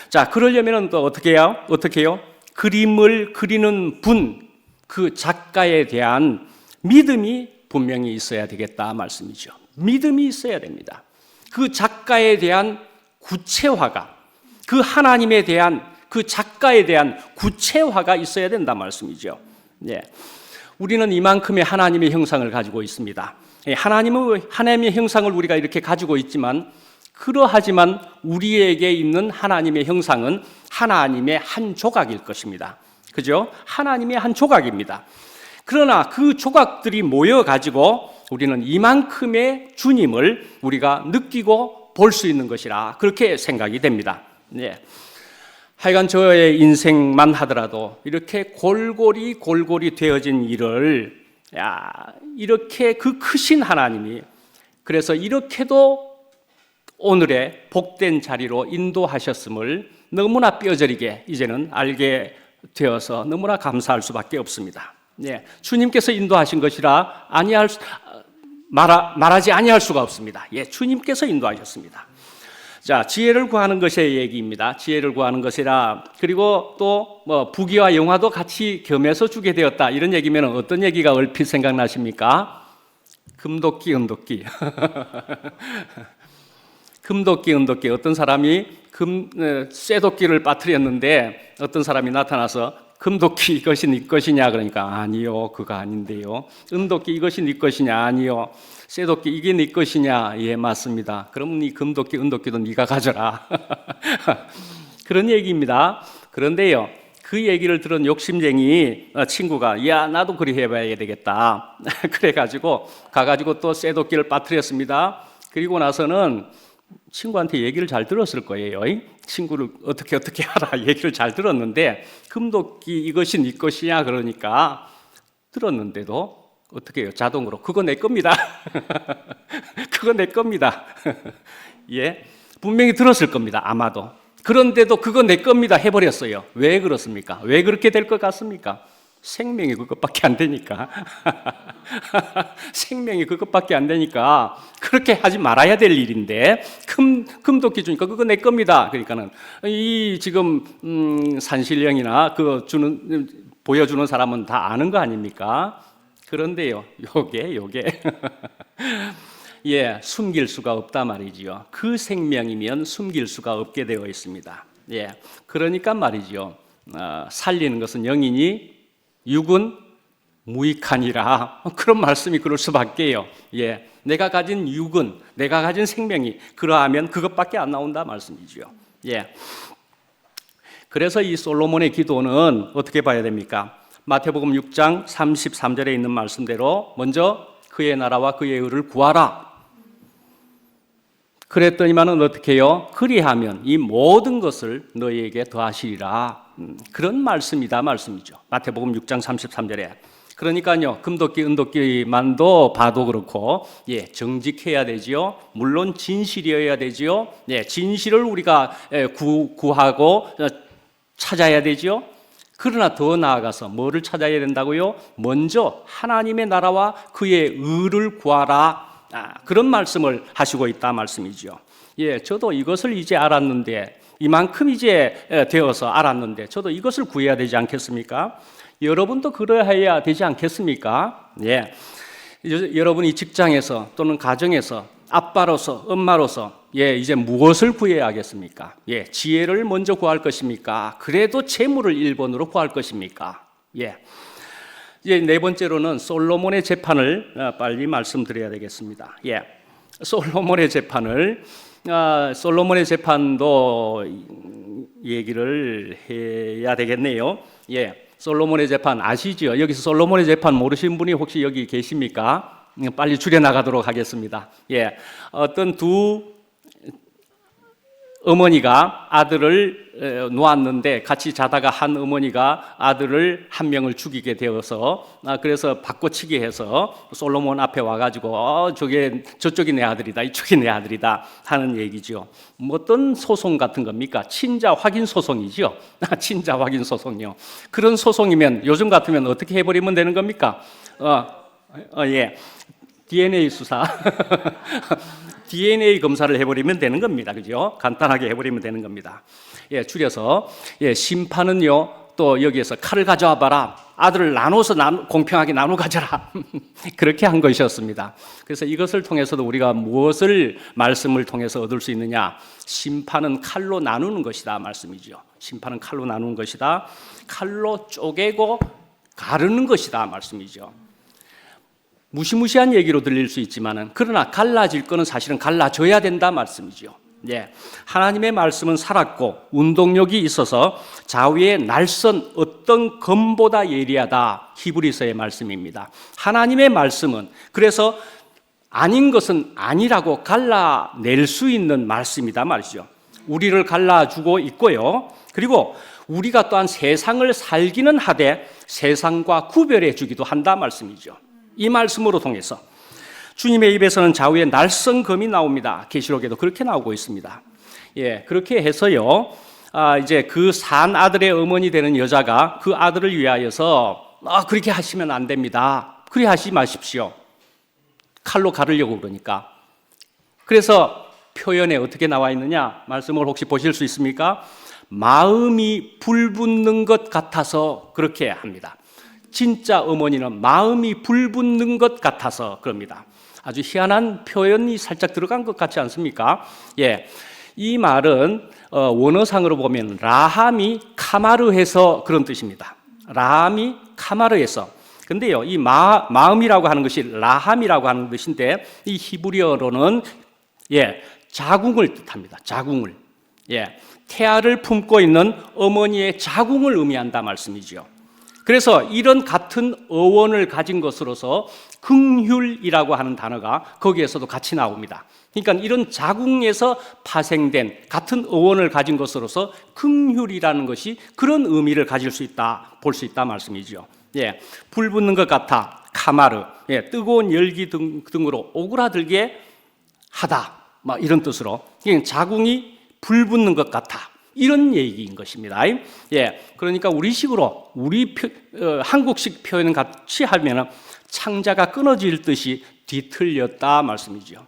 Speaker 1: 자, 그러려면 또 어떻게 해요? 그림을 그리는 분, 그 작가에 대한 믿음이 분명히 있어야 되겠다 말씀이죠. 믿음이 있어야 됩니다. 그 작가에 대한 구체화가, 그 하나님에 대한 그 작가에 대한 구체화가 있어야 된단 말씀이죠. 예. 우리는 이만큼의 하나님의 형상을 가지고 있습니다. 하나님의 형상을 우리가 이렇게 가지고 있지만, 그러하지만 우리에게 있는 하나님의 형상은 하나님의 한 조각일 것입니다. 그죠? 하나님의 한 조각입니다. 그러나 그 조각들이 모여가지고 우리는 이만큼의 주님을 우리가 느끼고 볼 수 있는 것이라 그렇게 생각이 됩니다. 네. 하여간 저의 인생만 하더라도 이렇게 골고리 되어진 일을 이렇게 그 크신 하나님이 그래서 이렇게도 오늘의 복된 자리로 인도하셨음을 너무나 뼈저리게 이제는 알게 되어서 너무나 감사할 수밖에 없습니다. 네, 주님께서 인도하신 것이라 말하지 아니할 수가 없습니다. 예, 주님께서 인도하셨습니다. 자, 지혜를 구하는 것의 얘기입니다. 지혜를 구하는 것이라, 그리고 또 부귀와 영화도 같이 겸해서 주게 되었다, 이런 얘기면 어떤 얘기가 얼핏 생각나십니까? 금도끼, 은도끼. 금도끼, 은도끼. 어떤 사람이 쇠도끼를 빠뜨렸는데 어떤 사람이 나타나서 금도끼 이것이 네 것이냐 그러니까 아니요, 그거 아닌데요. 은도끼 이것이 네 것이냐, 아니요. 쇠도끼 이게 네 것이냐, 예 맞습니다. 그럼 네 금도끼 은도끼도 네가 가져라. 그런 얘기입니다. 그런데요, 그 얘기를 들은 욕심쟁이 친구가 야 나도 그리 해봐야 되겠다. 그래가지고 가가지고 또 쇠도끼를 빠뜨렸습니다. 그리고 나서는 친구한테 얘기를 잘 들었을 거예요. 친구를 어떻게 하라 얘기를 잘 들었는데, 금도끼 이것이 네 것이냐 그러니까 들었는데도 어떻게 해요? 자동으로 그거 내 겁니다. 그거 내 겁니다. 예, 분명히 들었을 겁니다. 아마도. 그런데도 그거 내 겁니다 해버렸어요. 왜 그렇습니까? 왜 그렇게 될 것 같습니까? 생명이 그것밖에 안 되니까. 생명이 그것밖에 안 되니까 그렇게 하지 말아야 될 일인데, 금도끼 주니까 그거 내 겁니다. 그러니까는 이 지금 산신령이나 보여주는 사람은 다 아는 거 아닙니까? 그런데요, 요게 예, 숨길 수가 없다 말이지요. 그 생명이면 숨길 수가 없게 되어 있습니다. 예, 그러니까 말이죠. 살리는 것은 영이니 육은 무익하니라, 그런 말씀이 그럴 수밖에요. 예, 내가 가진 육은, 내가 가진 생명이 그러하면 그것밖에 안 나온다 말씀이죠. 예, 그래서 이 솔로몬의 기도는 어떻게 봐야 됩니까? 마태복음 6장 33절에 있는 말씀대로 먼저 그의 나라와 그의 의를 구하라. 그랬더니만은 어떻게 해요? 그리하면 이 모든 것을 너희에게 더하시리라. 그런 말씀이다 말씀이죠. 마태복음 6장 33절에. 그러니까요, 금도끼 은도끼만도 봐도 그렇고, 예, 정직해야 되지요. 물론 진실이어야 되지요. 예, 진실을 우리가 구하고 찾아야 되지요. 그러나 더 나아가서 뭐를 찾아야 된다고요? 먼저 하나님의 나라와 그의 의를 구하라. 그런 말씀을 하시고 있다 말씀이죠. 예, 저도 이것을 이제 알았는데, 이만큼 이제 되어서 알았는데 저도 이것을 구해야 되지 않겠습니까? 여러분도 그러해야 되지 않겠습니까? 예, 여러분이 직장에서 또는 가정에서 아빠로서 엄마로서 이제 무엇을 구해야 하겠습니까? 예, 지혜를 먼저 구할 것입니까? 그래도 재물을 1번으로 구할 것입니까? 예. 이제 네 번째로는 솔로몬의 재판을 빨리 말씀드려야 되겠습니다. 예, 솔로몬의 재판도 얘기를 해야 되겠네요. 예, 솔로몬의 재판 아시죠? 여기서 솔로몬의 재판 모르시는 분이 혹시 여기 계십니까? 빨리 줄여나가도록 하겠습니다. 예, 어떤 두 어머니가 아들을 놓았는데 같이 자다가 한 어머니가 아들을 한 명을 죽이게 되어서 그래서 바꿔치기 해서 솔로몬 앞에 와가지고 저쪽이 내 아들이다, 이쪽이 내 아들이다 하는 얘기죠. 어떤 소송 같은 겁니까? 친자 확인 소송이죠. 친자 확인 소송이요. 그런 소송이면 요즘 같으면 어떻게 해버리면 되는 겁니까? 예, DNA 수사. DNA 검사를 해버리면 되는 겁니다. 그죠? 간단하게 해버리면 되는 겁니다. 예, 줄여서, 예, 심판은요, 또 여기에서 칼을 가져와 봐라. 아들을 나눠서 공평하게 나눠 가져라. 그렇게 한 것이었습니다. 그래서 이것을 통해서도 우리가 무엇을 말씀을 통해서 얻을 수 있느냐? 심판은 칼로 나누는 것이다 말씀이죠. 심판은 칼로 나누는 것이다. 칼로 쪼개고 가르는 것이다 말씀이죠. 무시무시한 얘기로 들릴 수 있지만은 그러나 갈라질 거는 사실은 갈라져야 된다 말씀이죠. 예, 하나님의 말씀은 살았고 운동력이 있어서 좌우의 날선 어떤 검보다 예리하다. 히브리서의 말씀입니다. 하나님의 말씀은 그래서 아닌 것은 아니라고 갈라낼 수 있는 말씀이다 말이죠. 우리를 갈라주고 있고요. 그리고 우리가 또한 세상을 살기는 하되 세상과 구별해 주기도 한다 말씀이죠. 이 말씀으로 통해서 주님의 입에서는 좌우에 날선 검이 나옵니다. 계시록에도 그렇게 나오고 있습니다. 예, 그렇게 해서요. 이제 그 산 아들의 어머니 되는 여자가 그 아들을 위하여서 그렇게 하시면 안 됩니다. 그래 하지 마십시오. 칼로 가르려고 그러니까. 그래서 표현에 어떻게 나와 있느냐? 말씀을 혹시 보실 수 있습니까? 마음이 불붙는 것 같아서 그렇게 합니다. 진짜 어머니는 마음이 불붙는 것 같아서 그럽니다. 아주 희한한 표현이 살짝 들어간 것 같지 않습니까? 예, 이 말은 원어상으로 보면 라함이 카마르해서 그런 뜻입니다. 라함이 카마르해서. 근데요, 이 마음이라고 하는 것이 라함이라고 하는 뜻인데 이 히브리어로는 자궁을 뜻합니다. 자궁을. 예, 태아를 품고 있는 어머니의 자궁을 의미한다 말씀이죠. 그래서 이런 같은 어원을 가진 것으로서 긍휼이라고 하는 단어가 거기에서도 같이 나옵니다. 그러니까 이런 자궁에서 파생된 같은 어원을 가진 것으로서 긍휼이라는 것이 그런 의미를 가질 수 있다, 볼 수 있다 말씀이죠. 예, 불 붙는 것 같아, 카마르, 예, 뜨거운 열기 등으로 오그라들게 하다, 막 이런 뜻으로 자궁이 불 붙는 것 같아. 이런 얘기인 것입니다. 예, 그러니까 우리식으로 한국식 표현을 같이 하면 창자가 끊어질 듯이 뒤틀렸다 말씀이죠.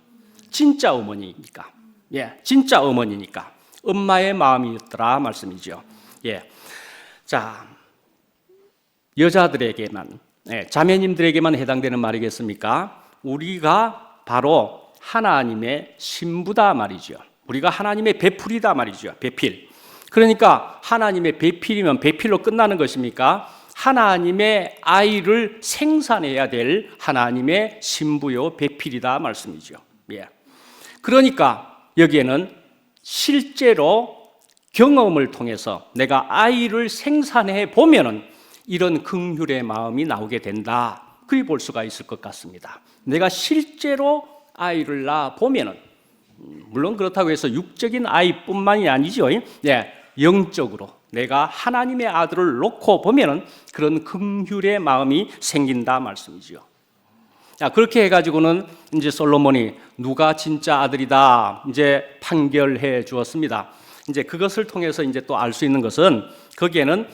Speaker 1: 진짜 어머니니까, 예, 진짜 어머니니까 엄마의 마음이었더라 말씀이죠. 예, 자, 여자들에게만, 자매님들에게만 해당되는 말이겠습니까? 우리가 바로 하나님의 신부다 말이죠. 우리가 하나님의 배필이다 말이죠. 배필. 그러니까 하나님의 배필이면 배필로 끝나는 것입니까? 하나님의 아이를 생산해야 될 하나님의 신부요 배필이다 말씀이죠. 예. 그러니까 여기에는 실제로 경험을 통해서 내가 아이를 생산해 보면은 이런 긍휼의 마음이 나오게 된다. 그리 볼 수가 있을 것 같습니다. 내가 실제로 아이를 낳아 보면은 물론 그렇다고 해서 육적인 아이뿐만이 아니죠. 예, 영적으로 내가 하나님의 아들을 놓고 보면은 그런 긍휼의 마음이 생긴다 말씀이죠. 자, 그렇게 해가지고는 이제 솔로몬이 누가 진짜 아들이다 이제 판결해 주었습니다. 이제 그것을 통해서 이제 또 알 수 있는 것은 거기에는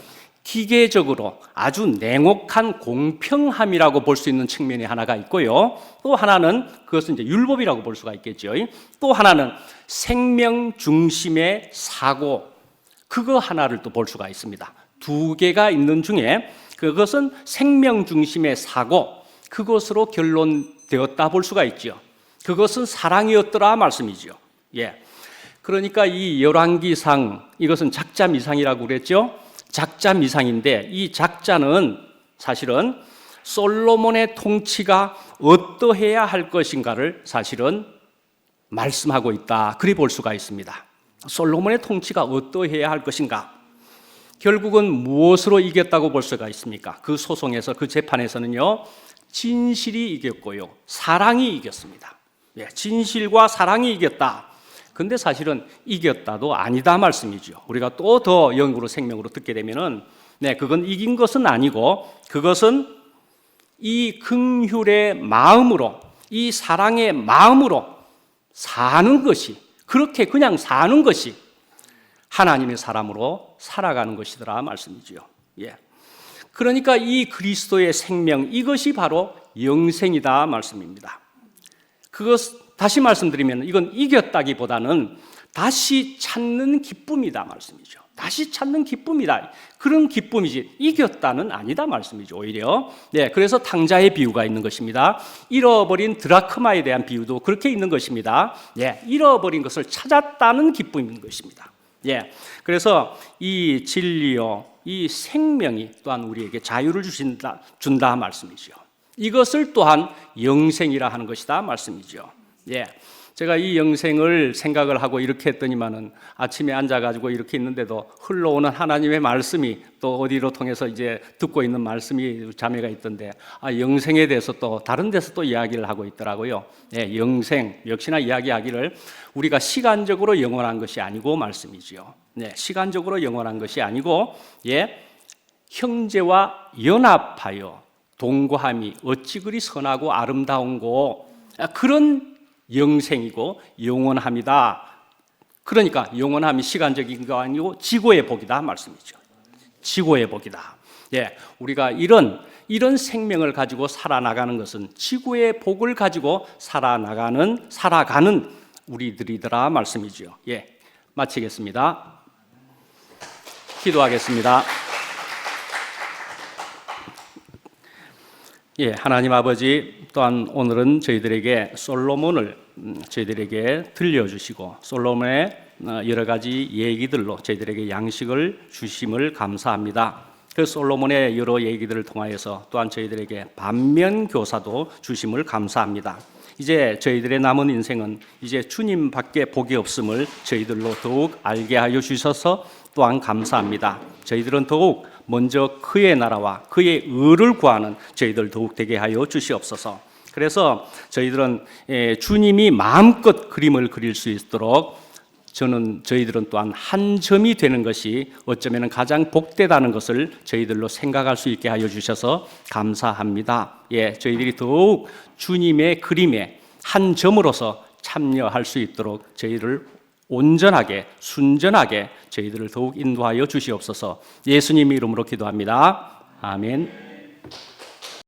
Speaker 1: 기계적으로 아주 냉혹한 공평함이라고 볼 수 있는 측면이 하나가 있고요. 또 하나는 그것은 이제 율법이라고 볼 수가 있겠죠. 또 하나는 생명 중심의 사고, 그거 하나를 또 볼 수가 있습니다. 두 개가 있는 중에 그것은 생명 중심의 사고, 그것으로 결론되었다 볼 수가 있죠. 그것은 사랑이었더라 말씀이죠. 예. 그러니까 이 열왕기상, 이것은 작자미상이라고 그랬죠. 작자미상인데 이 작자는 사실은 솔로몬의 통치가 어떠해야 할 것인가를 사실은 말씀하고 있다. 그리 볼 수가 있습니다. 솔로몬의 통치가 어떠해야 할 것인가? 결국은 무엇으로 이겼다고 볼 수가 있습니까? 그 소송에서, 그 재판에서는요, 진실이 이겼고요, 사랑이 이겼습니다. 예, 진실과 사랑이 이겼다. 근데 사실은 이겼다도 아니다 말씀이죠. 우리가 또 더 영으로 생명으로 듣게 되면은 그건 이긴 것은 아니고 그것은 이 긍휼의 마음으로, 이 사랑의 마음으로 사는 것이, 그렇게 그냥 사는 것이 하나님의 사람으로 살아가는 것이더라 말씀이죠. 예. 그러니까 이 그리스도의 생명, 이것이 바로 영생이다 말씀입니다. 그것 다시 말씀드리면 이건 이겼다기보다는 다시 찾는 기쁨이다 말씀이죠. 다시 찾는 기쁨이다. 그런 기쁨이지 이겼다는 아니다 말씀이죠. 오히려. 네, 그래서 탕자의 비유가 있는 것입니다. 잃어버린 드라크마에 대한 비유도 그렇게 있는 것입니다. 네, 잃어버린 것을 찾았다는 기쁨인 것입니다. 예, 그래서 이 진리요, 이 생명이 또한 우리에게 자유를 준다 말씀이죠. 이것을 또한 영생이라 하는 것이다 말씀이죠. 예. 제가 이 영생을 생각을 하고 이렇게 했더니만은 아침에 앉아가지고 이렇게 있는데도 흘러오는 하나님의 말씀이 또 어디로 통해서 이제 듣고 있는 말씀이 자매가 있던데, 영생에 대해서 또 다른 데서 또 이야기를 하고 있더라고요. 예, 영생 역시나 이야기하기를 우리가 시간적으로 영원한 것이 아니고 말씀이지요. 네, 시간적으로 영원한 것이 아니고, 예, 형제와 연합하여 동거함이 어찌 그리 선하고 아름다운고, 그런 영생이고 영원함이다. 그러니까 영원함이 시간적인 거 아니고 지고의 복이다 말씀이죠. 지고의 복이다. 예, 우리가 이런 생명을 가지고 살아나가는 것은 지고의 복을 가지고 살아가는 우리들이더라 말씀이죠. 예, 마치겠습니다. 기도하겠습니다. 예, 하나님 아버지, 또한 오늘은 저희들에게 솔로몬을 저희들에게 들려주시고 솔로몬의 여러 가지 얘기들로 저희들에게 양식을 주심을 감사합니다. 그 솔로몬의 여러 얘기들을 통하여서 또한 저희들에게 반면교사도 주심을 감사합니다. 이제 저희들의 남은 인생은 이제 주님밖에 복이 없음을 저희들로 더욱 알게 하여 주셔서 또한 감사합니다. 저희들은 더욱 먼저 그의 나라와 그의 의를 구하는 저희들 더욱 되게 하여 주시옵소서. 그래서 저희들은 주님이 마음껏 그림을 그릴 수 있도록 저희들은 또한 한 점이 되는 것이 어쩌면 가장 복되다는 것을 저희들로 생각할 수 있게 하여 주셔서 감사합니다. 예, 저희들이 더욱 주님의 그림에 한 점으로서 참여할 수 있도록 저희를 온전하게 순전하게 저희들을 더욱 인도하여 주시옵소서. 예수님 이름으로 기도합니다. 아멘.